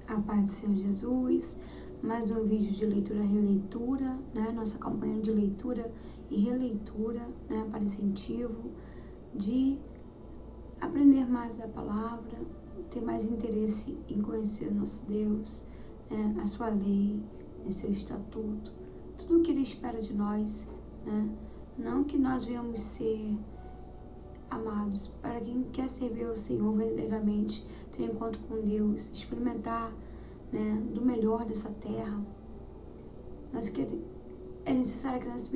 A paz do Senhor Jesus, mais um vídeo de leitura e releitura, né? Nossa campanha de leitura e releitura, né? Para incentivo de aprender mais da palavra, ter mais interesse em conhecer nosso Deus, né? A sua lei, seu estatuto, tudo o que Ele espera de nós, né? Não que nós venhamos ser amados, para quem quer servir ao Senhor verdadeiramente, ter um encontro com Deus, experimentar, né, do melhor dessa terra, é necessário que nós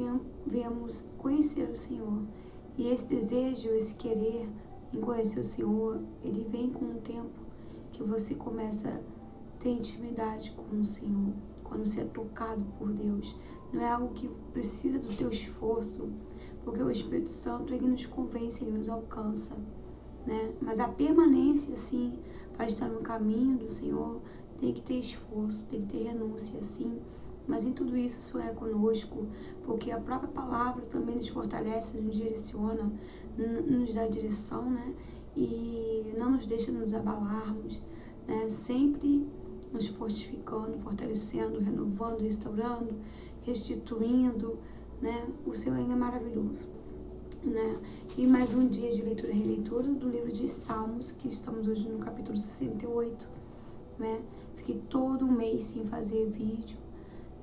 venhamos conhecer o Senhor. E esse desejo, esse querer em conhecer o Senhor, ele vem com o tempo que você começa a ter intimidade com o Senhor, quando você é tocado por Deus. Não é algo que precisa do teu esforço, porque o Espírito Santo, ele nos convence, ele nos alcança, né? Mas a permanência, sim, para estar no caminho do Senhor, tem que ter esforço, tem que ter renúncia, sim. Mas em tudo isso, o Senhor é conosco, porque a própria palavra também nos fortalece, nos direciona, nos dá direção, né? E não nos deixa nos abalarmos, né? Sempre nos fortificando, fortalecendo, renovando, restaurando, restituindo, né? O Senhor é maravilhoso, né? E mais um dia de leitura e releitura do livro de Salmos, que estamos hoje no capítulo 68, né? Fiquei todo um mês sem fazer vídeo,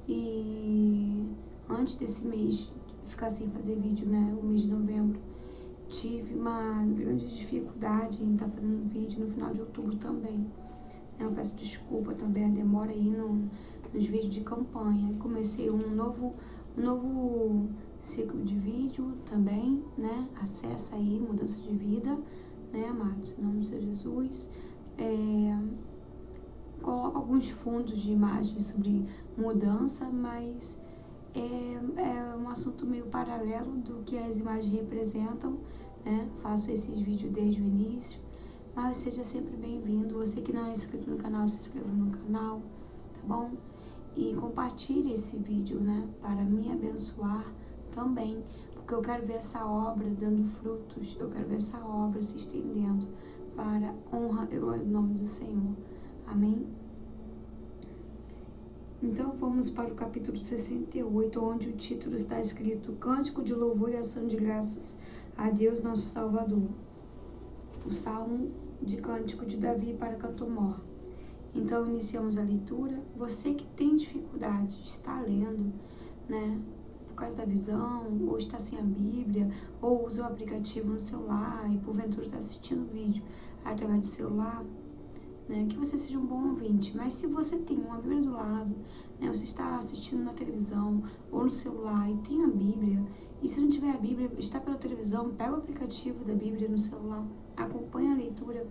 e antes desse mês ficar sem fazer vídeo, né, o mês de novembro, tive uma grande dificuldade em estar fazendo vídeo no final de outubro também. Eu peço desculpa também a demora aí nos vídeos de campanha. Comecei um novo ciclo de vídeo também, né? Acessa aí, mudança de vida, né, amados? Em nome de Jesus. Coloco alguns fundos de imagens sobre mudança, mas é um assunto meio paralelo do que as imagens representam, né? Faço esses vídeos desde o início, mas seja sempre bem-vindo. Você que não é inscrito no canal, se inscreva no canal, tá bom? E compartilhe esse vídeo, né? Para me abençoar também, porque eu quero ver essa obra dando frutos, eu quero ver essa obra se estendendo para honra e glória do nome do Senhor. Amém? Então vamos para o capítulo 68, onde o título está escrito Cântico de louvor e ação de graças a Deus nosso Salvador. O Salmo de Cântico de Davi para Cantomor. Então iniciamos a leitura. Você que tem dificuldade de estar lendo, né, por causa da visão, ou está sem a Bíblia, ou usa o aplicativo no celular e porventura está assistindo o vídeo através do celular, né, que você seja um bom ouvinte. Mas se você tem uma Bíblia do lado, né, você está assistindo na televisão ou no celular e tem a Bíblia, e se não tiver a Bíblia, está pela televisão, pega o aplicativo da Bíblia no celular, acompanha a leitura,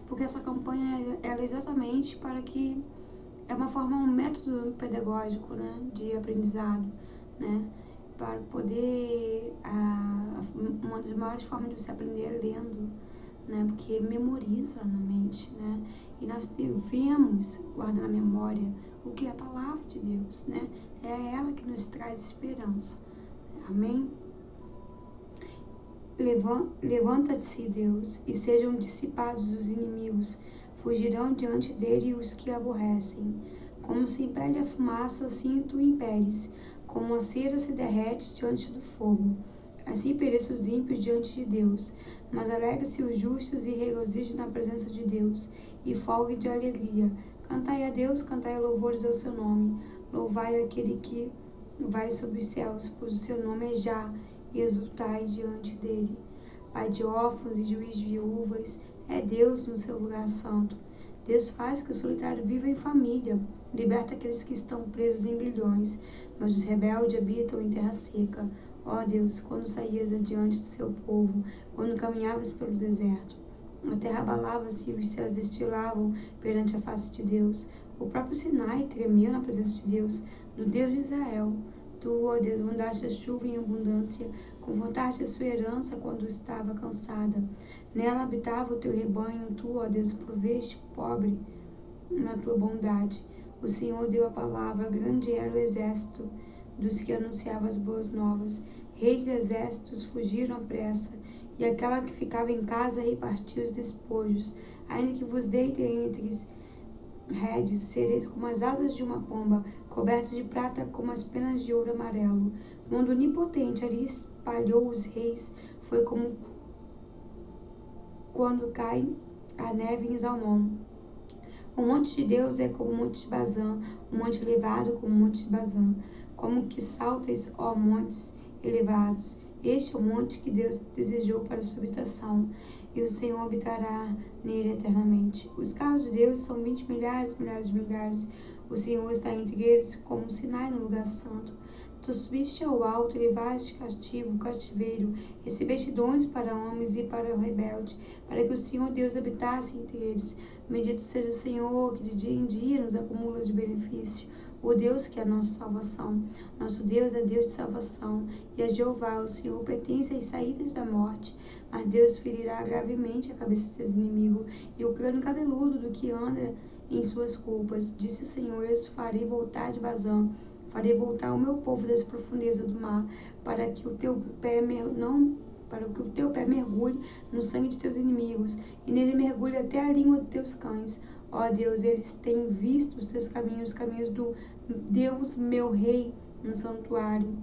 porque essa campanha ela é exatamente para que é uma forma, um método pedagógico, né, de aprendizado, né, para poder, uma das maiores formas de você aprender é lendo, né, porque memoriza na mente, né, e nós devemos guardar na memória o que é a palavra de Deus, né, é ela que nos traz esperança. Amém? Levanta-se, Deus, e sejam dissipados os inimigos, fugirão diante dele os que aborrecem. Como se impele a fumaça, assim tu impeles, como a cera se derrete diante do fogo. Assim pereçam os ímpios diante de Deus, mas alegra-se os justos e regozijem na presença de Deus, e folgue de alegria. Cantai a Deus, cantai louvores ao seu nome. Louvai aquele que vai sobre os céus, pois o seu nome é Já, e exultai diante dele. Pai de órfãos e juiz de viúvas, é Deus no seu lugar santo. Deus faz que o solitário viva em família, liberta aqueles que estão presos em grilhões, mas os rebeldes habitam em terra seca. Ó Deus, quando saías adiante do seu povo, quando caminhavas pelo deserto, a terra abalava-se e os céus destilavam perante a face de Deus. O próprio Sinai tremeu na presença de Deus, do Deus de Israel. Tu, ó Deus, mandaste a chuva em abundância, confortaste a sua herança quando estava cansada. Nela habitava o teu rebanho, tu, ó Deus, proveste o pobre na tua bondade. O Senhor deu a palavra, grande era o exército dos que anunciavam as boas novas. Reis de exércitos fugiram à pressa, e aquela que ficava em casa repartia os despojos. Ainda que vos deitem redes, sereis como as asas de uma pomba, cobertas de prata como as penas de ouro amarelo. Quando o onipotente ali espalhou os reis, foi como quando cai a neve em Zalmon. O monte de Deus é como o monte de Bazã, o monte elevado como o monte de Bazã. Como que saltas, ó montes elevados. Este é o monte que Deus desejou para sua habitação, e o Senhor habitará nele eternamente. Os carros de Deus são 20 milhares, milhares de milhares. O Senhor está entre eles como um Sinai no lugar santo. Tu subiste ao alto e levaste cativo, cativeiro, recebeste dons para homens e para o rebelde, para que o Senhor Deus habitasse entre eles. Bendito seja o Senhor, que de dia em dia nos acumula de benefício. O Deus que é a nossa salvação. Nosso Deus é Deus de salvação. E a Jeová, o Senhor, pertence às saídas da morte. Mas Deus ferirá gravemente a cabeça de seus inimigos e o crânio cabeludo do que anda em suas culpas. Disse o Senhor: eu os farei voltar de Bazã. Farei voltar o meu povo das profundezas do mar, para que o teu pé mergulhe no sangue de teus inimigos, e nele mergulhe até a língua dos teus cães. Ó Deus, eles têm visto os teus caminhos, os caminhos do Deus meu Rei, no santuário.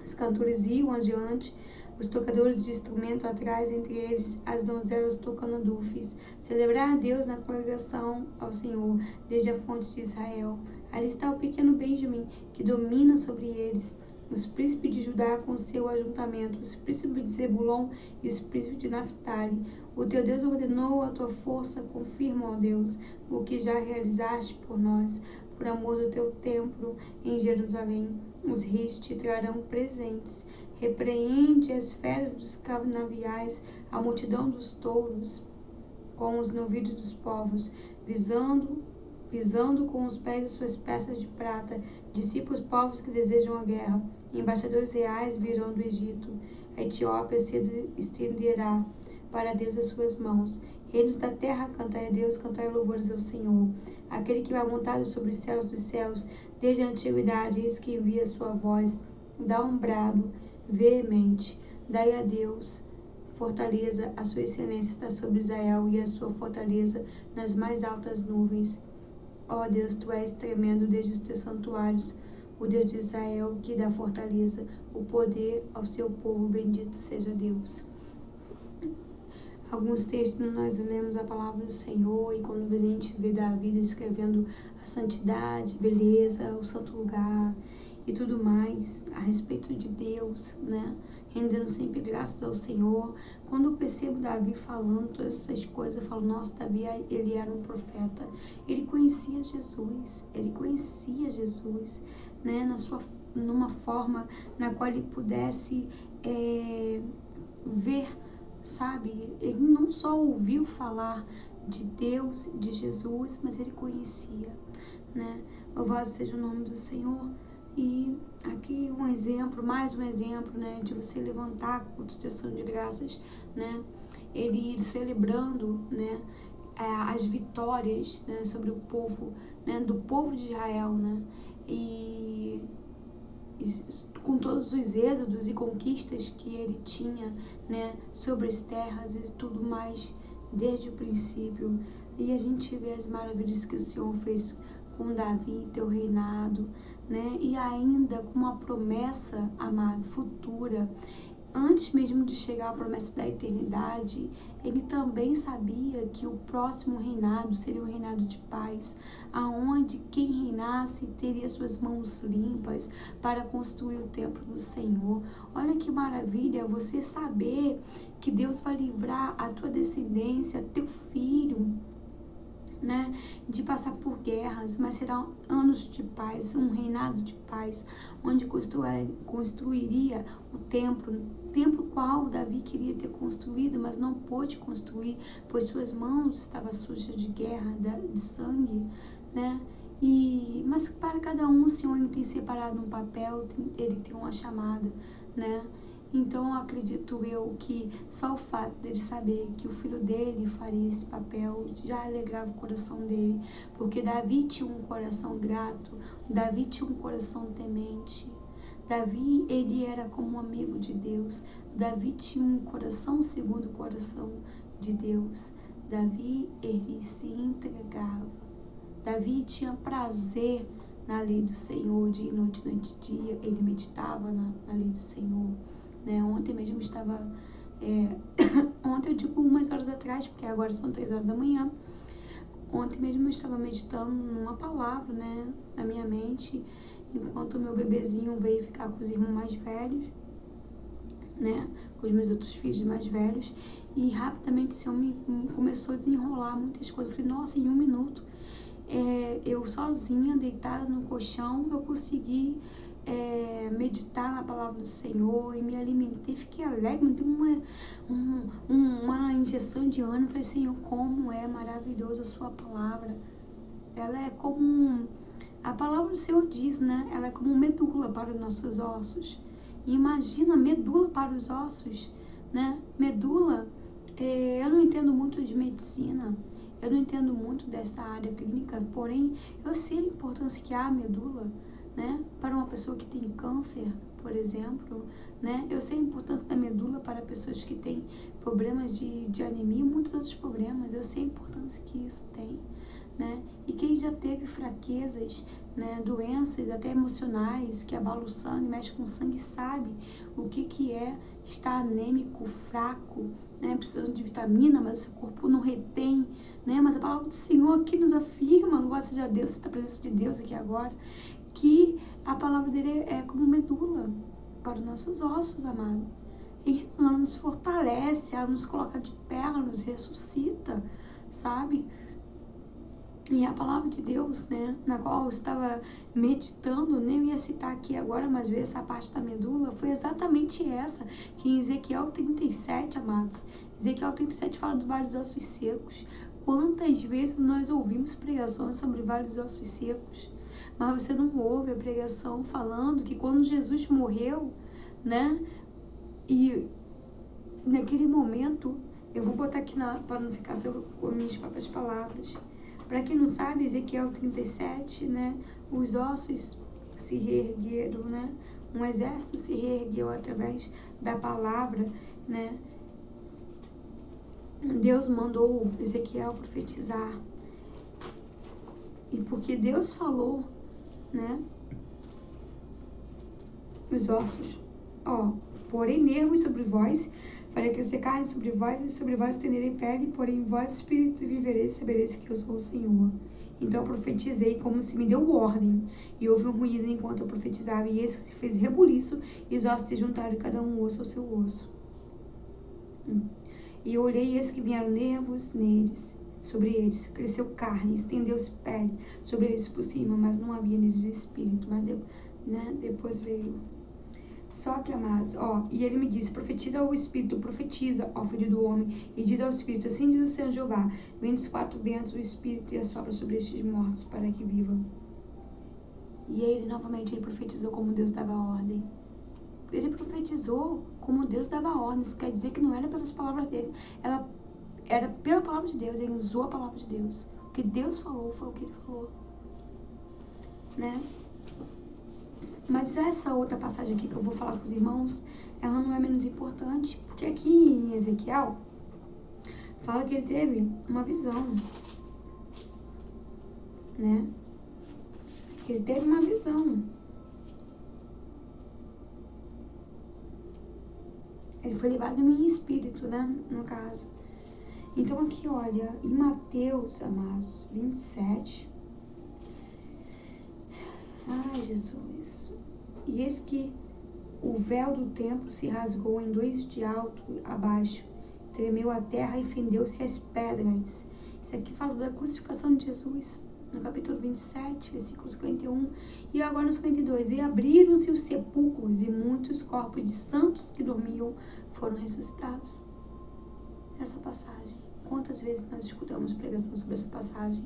Os cantores iam adiante, os tocadores de instrumento atrás, entre eles as donzelas tocando adufes. Celebrar a Deus na congregação ao Senhor, desde a fonte de Israel. Ali está o pequeno Benjamim, que domina sobre eles. Os príncipes de Judá com seu ajuntamento, os príncipes de Zebulon e os príncipes de Naphtali. O teu Deus ordenou a tua força, confirma, ó Deus, o que já realizaste por nós, por amor do teu templo em Jerusalém. Os reis te trarão presentes. Repreende as feras dos canaviais, a multidão dos touros, com os novilhos dos povos, pisando com os pés as suas peças de prata. Dissipa os povos que desejam a guerra. Embaixadores reais virão do Egito. A Etiópia se estenderá para Deus as suas mãos. Reinos da terra, cantai a Deus, cantai louvores ao Senhor. Aquele que vai montado sobre os céus dos céus, desde a antiguidade, eis que envia a sua voz, dá um brado veemente. Dai a Deus fortaleza, a sua excelência está sobre Israel, e a sua fortaleza nas mais altas nuvens. Ó Deus, tu és tremendo desde os teus santuários, o Deus de Israel que dá fortaleza, o poder ao seu povo, bendito seja Deus. Alguns textos nós lemos a palavra do Senhor, e quando a gente vê Davi descrevendo a santidade, beleza, o santo lugar e tudo mais a respeito de Deus, né? Rendendo sempre graças ao Senhor. Quando eu percebo Davi falando todas essas coisas, eu falo, nossa, Davi, ele era um profeta. Ele conhecia Jesus, né? Numa forma na qual ele pudesse ver, sabe? Ele não só ouviu falar de Deus, de Jesus, mas ele conhecia, né? Louvado seja o nome do Senhor. E aqui um exemplo, mais um exemplo, né, de você levantar cultos de ação de graças, né, ele celebrando, né, as vitórias, né, sobre o povo, né, do povo de Israel, né, e com todos os êxodos e conquistas que ele tinha, né, sobre as terras e tudo mais, desde o princípio. E a gente vê as maravilhas que o Senhor fez com Davi, teu reinado, né? E ainda com uma promessa, amado, futura. Antes mesmo de chegar à promessa da eternidade, ele também sabia que o próximo reinado seria um reinado de paz, aonde quem reinasse teria suas mãos limpas para construir o templo do Senhor. Olha que maravilha você saber que Deus vai livrar a tua descendência, teu filho, né, de passar por guerras, mas serão anos de paz, um reinado de paz, onde construiria o templo qual Davi queria ter construído, mas não pôde construir, pois suas mãos estavam sujas de guerra, de sangue, né? Mas para cada um, o Senhor ele tem separado um papel, ele tem uma chamada, né? Então, acredito eu que só o fato dele saber que o filho dele faria esse papel já alegrava o coração dele, porque Davi tinha um coração grato, Davi tinha um coração temente, Davi, ele era como um amigo de Deus, Davi tinha um coração segundo o coração de Deus, Davi, ele se entregava, Davi tinha prazer na lei do Senhor, dia e noite, noite e dia, ele meditava na lei do Senhor, né? Ontem mesmo estava, ontem eu digo umas horas atrás, porque agora são 3 horas da manhã, ontem mesmo eu estava meditando numa palavra, né, na minha mente, enquanto o meu bebezinho veio ficar com os irmãos mais velhos, né, com os meus outros filhos mais velhos, e rapidamente o Senhor me começou a desenrolar muitas coisas. Eu falei, nossa, em 1 minuto, eu sozinha, deitada no colchão, eu consegui meditar na palavra do Senhor e me alimentei, fiquei alegre, me deu uma injeção de ânimo. Falei, Senhor, como é maravilhosa a sua palavra. Ela é como, a palavra do Senhor diz, né? Ela é como medula para os nossos ossos. E imagina, medula para os ossos, né? Medula, eu não entendo muito de medicina, eu não entendo muito dessa área clínica, porém, eu sei a importância que há a medula, né? Para uma pessoa que tem câncer, por exemplo, né? Eu sei a importância da medula para pessoas que têm problemas de anemia e muitos outros problemas. Eu sei a importância que isso tem, né? E quem já teve fraquezas, né, doenças até emocionais que abalam o sangue, mexe com o sangue, sabe o que é estar anêmico, fraco, né, precisando de vitamina, mas o seu corpo não retém, né? Mas a palavra do Senhor aqui nos afirma, louvado seja Deus, a presença de Deus aqui agora, que a palavra dele é como medula para os nossos ossos, amado. E ela nos fortalece, ela nos coloca de pé, ela nos ressuscita, sabe? E a palavra de Deus, né, na qual eu estava meditando, nem ia citar aqui agora, mas ver essa parte da medula, foi exatamente essa, que em Ezequiel 37, amados, Ezequiel 37 fala do vale dos ossos secos. Quantas vezes nós ouvimos pregações sobre vale dos ossos secos, mas você não ouve a pregação falando que quando Jesus morreu, né, e naquele momento, eu vou botar aqui para não ficar só com as minhas próprias palavras. Para quem não sabe, Ezequiel 37, né, os ossos se reergueram, né, um exército se reergueu através da palavra, né. Deus mandou Ezequiel profetizar. E porque Deus falou, né, os ossos, porém nervos sobre vós, para aquecer carne sobre vós, e sobre vós estenderei pele, porém vós espírito vivereis, sabereis que eu sou o Senhor. Então eu profetizei como se me deu ordem, e houve um ruído enquanto eu profetizava, e esse se fez rebuliço, e os ossos se juntaram, cada um osso ao seu osso. E eu olhei, e esses que vieram nervos neles, sobre eles, cresceu carne, estendeu-se pele sobre eles por cima, mas não havia neles espírito, mas depois veio. Só que, amados, e ele me disse, profetiza ao Espírito, profetiza ao Filho do Homem, e diz ao Espírito, assim diz o Senhor Jeová, vem dos 4 ventos o Espírito e assopra sobre estes mortos, para que vivam. E ele, novamente, ele profetizou como Deus dava ordem. Ele profetizou como Deus dava ordem, isso quer dizer que não era pelas palavras dele, ela era pela palavra de Deus, ele usou a palavra de Deus. O que Deus falou foi o que ele falou, né? Mas essa outra passagem aqui que eu vou falar com os irmãos, ela não é menos importante, porque aqui em Ezequiel fala que ele teve uma visão, né? Ele teve uma visão. Ele foi levado em espírito, né? No caso. Então aqui, olha, em Mateus, amados, 27... Ai, Jesus. E eis que o véu do templo se rasgou em 2 de alto a baixo, tremeu a terra e fendeu-se as pedras. Isso aqui fala da crucificação de Jesus, no capítulo 27, versículo 51. E agora no 52. E abriram-se os sepulcros, e muitos corpos de santos que dormiam foram ressuscitados. Essa passagem. Quantas vezes nós escutamos pregação sobre essa passagem?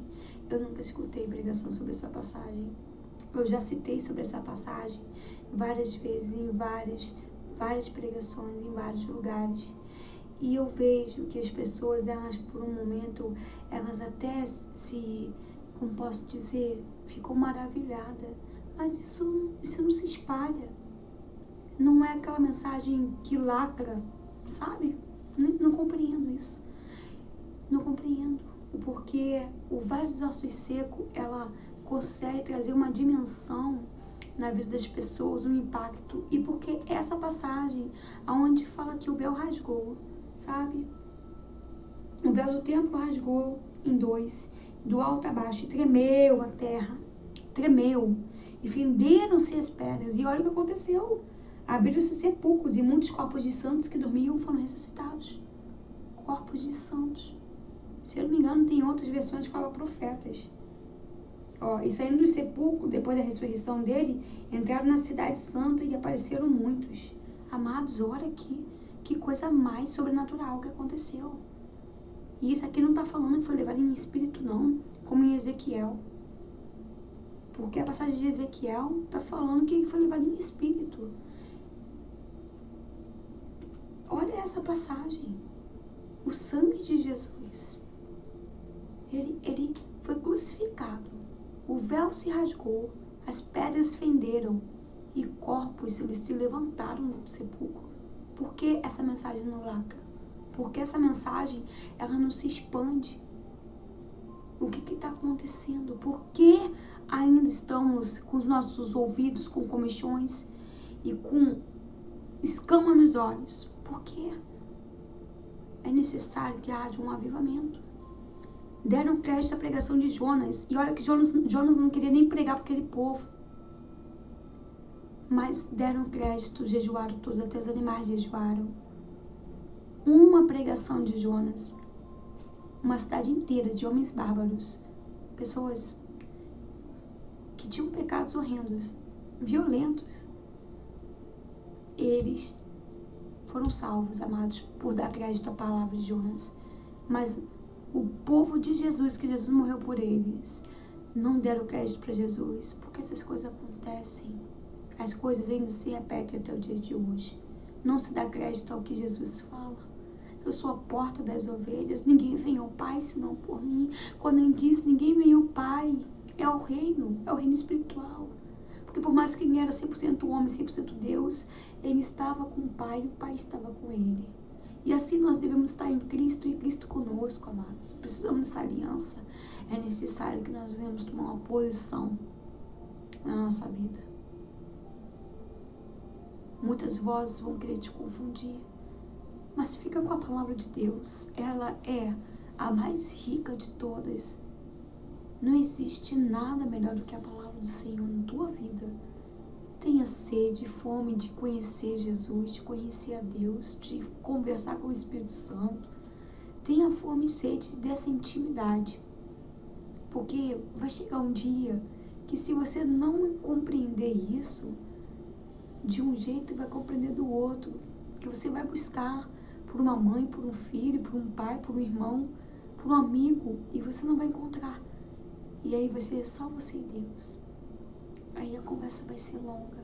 Eu nunca escutei pregação sobre essa passagem. Eu já citei sobre essa passagem várias vezes, em várias pregações, em vários lugares. E eu vejo que as pessoas, elas por um momento, elas até como posso dizer, ficam maravilhadas. Mas isso não se espalha. Não é aquela mensagem que lacra, sabe? Não compreendo isso. Não compreendo. porque o Vale dos Ossos Secos, ela consegue trazer uma dimensão na vida das pessoas, um impacto, e porque essa passagem onde fala que o véu rasgou, sabe? O véu do templo rasgou em dois, do alto a baixo, e tremeu a terra, tremeu, e fenderam-se as pedras, e olha o que aconteceu, abriram-se sepulcros, e muitos corpos de santos que dormiam foram ressuscitados, corpos de santos, se eu não me engano tem outras versões que falam profetas, e saindo do sepulcro, depois da ressurreição dele, entraram na cidade santa e apareceram muitos. Amados, olha aqui, que coisa mais sobrenatural que aconteceu. E isso aqui não está falando que foi levado em espírito, não, como em Ezequiel. Porque a passagem de Ezequiel está falando que foi levado em espírito. Olha essa passagem. O sangue de Jesus, ele foi crucificado. O véu se rasgou, as pedras fenderam e corpos eles se levantaram do sepulcro. Por que essa mensagem não lacra? Porque essa mensagem ela não se expande. O que está acontecendo? Por que ainda estamos com os nossos ouvidos com comichões e com escama nos olhos? Por quê? É necessário que haja um avivamento. Deram crédito à pregação de Jonas. E olha que Jonas não queria nem pregar para aquele povo. Mas deram crédito, jejuaram todos, até os animais jejuaram. Uma pregação de Jonas. Uma cidade inteira de homens bárbaros. Pessoas que tinham pecados horrendos, violentos. Eles foram salvos, amados, por dar crédito à palavra de Jonas. Mas o povo de Jesus, que Jesus morreu por eles, não deram crédito para Jesus, porque essas coisas acontecem. As coisas ainda se repetem até o dia de hoje. Não se dá crédito ao que Jesus fala. Eu sou a porta das ovelhas, ninguém vem ao Pai senão por mim. Quando ele diz ninguém vem ao Pai, é o reino espiritual. Porque por mais que ele era 100% homem, 100% Deus, ele estava com o Pai e o Pai estava com ele. E assim nós devemos estar em Cristo e Cristo conosco, amados. Precisamos dessa aliança. É necessário que nós venhamos tomar uma posição na nossa vida. Muitas vozes vão querer te confundir, mas fica com a palavra de Deus. Ela é a mais rica de todas. Não existe nada melhor do que a palavra do Senhor na tua vida. Tenha sede e fome de conhecer Jesus, de conhecer a Deus, de conversar com o Espírito Santo. Tenha fome e sede dessa intimidade. Porque vai chegar um dia que se você não compreender isso, de um jeito vai compreender do outro. Que você vai buscar por uma mãe, por um filho, por um pai, por um irmão, por um amigo, e você não vai encontrar. E aí vai ser só você e Deus. Aí a conversa vai ser longa.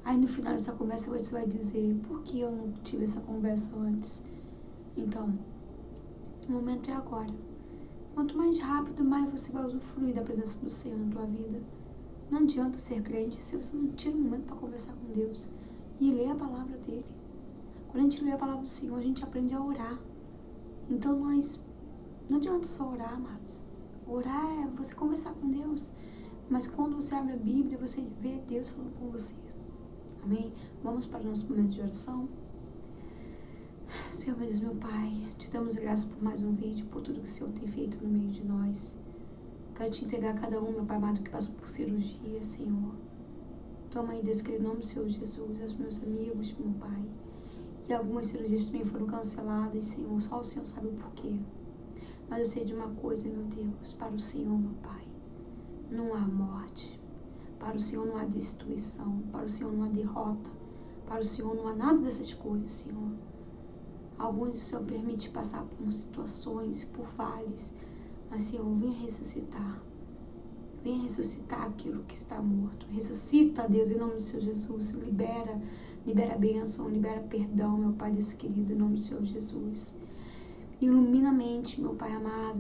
Aí no final dessa conversa você vai dizer, por que eu não tive essa conversa antes? Então, o momento é agora. Quanto mais rápido, mais você vai usufruir da presença do Senhor na tua vida. Não adianta ser crente se você não tira um momento para conversar com Deus e ler a palavra dele. Quando a gente lê a palavra do Senhor, a gente aprende a orar. Então não adianta só orar, amados. Orar é você conversar com Deus. Mas quando você abre a Bíblia, você vê Deus falando com você. Amém? Vamos para o nosso momento de oração. Senhor, meu Deus, meu Pai, te damos graças por mais um vídeo, por tudo que o Senhor tem feito no meio de nós. Quero te entregar a cada um, meu Pai amado, que passou por cirurgia, Senhor. Toma aí, Deus, querido, em nome do Senhor Jesus, aos meus amigos, meu Pai. E algumas cirurgias também foram canceladas, Senhor, só o Senhor sabe o porquê. Mas eu sei de uma coisa, meu Deus, para o Senhor, meu Pai, não há morte. Para o Senhor não há destruição. Para o Senhor não há derrota. Para o Senhor não há nada dessas coisas, Senhor. Alguns o Senhor permite passar por situações, por vales. Mas, Senhor, venha ressuscitar. Venha ressuscitar aquilo que está morto. Ressuscita, Deus, em nome do Senhor Jesus. Libera a bênção, libera perdão, meu Pai Deus querido, em nome do Senhor Jesus. Ilumina a mente, meu Pai amado,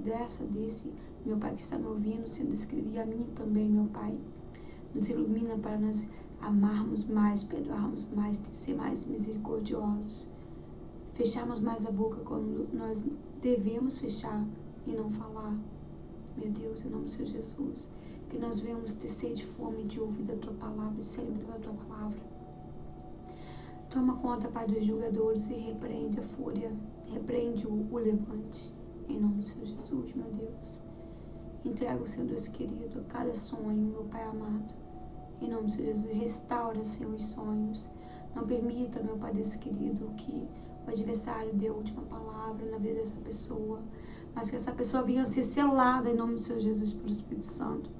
desse, meu Pai que está me ouvindo, Senhor Deus querido, e a mim também, meu Pai. Nos ilumina para nós amarmos mais, perdoarmos mais, ser mais misericordiosos. Fecharmos mais a boca quando nós devemos fechar e não falar. Meu Deus, em nome do Senhor Jesus, que nós venhamos ter sede e fome de ouvir da Tua palavra e se alimentar da Tua palavra. Toma conta, Pai, dos julgadores e repreende a fúria, repreende o levante, em nome do Senhor Jesus, meu Deus. Entrega, Senhor Deus querido, cada sonho, meu Pai amado, em nome do Senhor Jesus. Restaura, Senhor, os sonhos. Não permita, meu Pai Deus querido, que o adversário dê a última palavra na vida dessa pessoa, mas que essa pessoa venha a ser selada em nome do Senhor Jesus pelo Espírito Santo,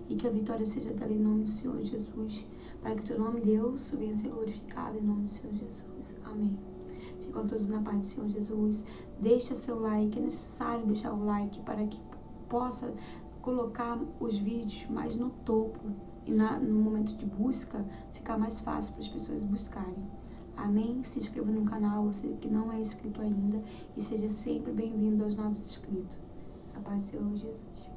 e que a vitória seja dela em nome do Senhor Jesus, para que o teu nome, Deus, venha a ser glorificado em nome do Senhor Jesus. Amém. Ficam todos na paz do Senhor Jesus. Deixa seu like, é necessário deixar o like para que possa colocar os vídeos mais no topo e no momento de busca ficar mais fácil para as pessoas buscarem. Amém? Se inscreva no canal, você que não é inscrito ainda, e seja sempre bem-vindo aos novos inscritos. A paz do Senhor Jesus.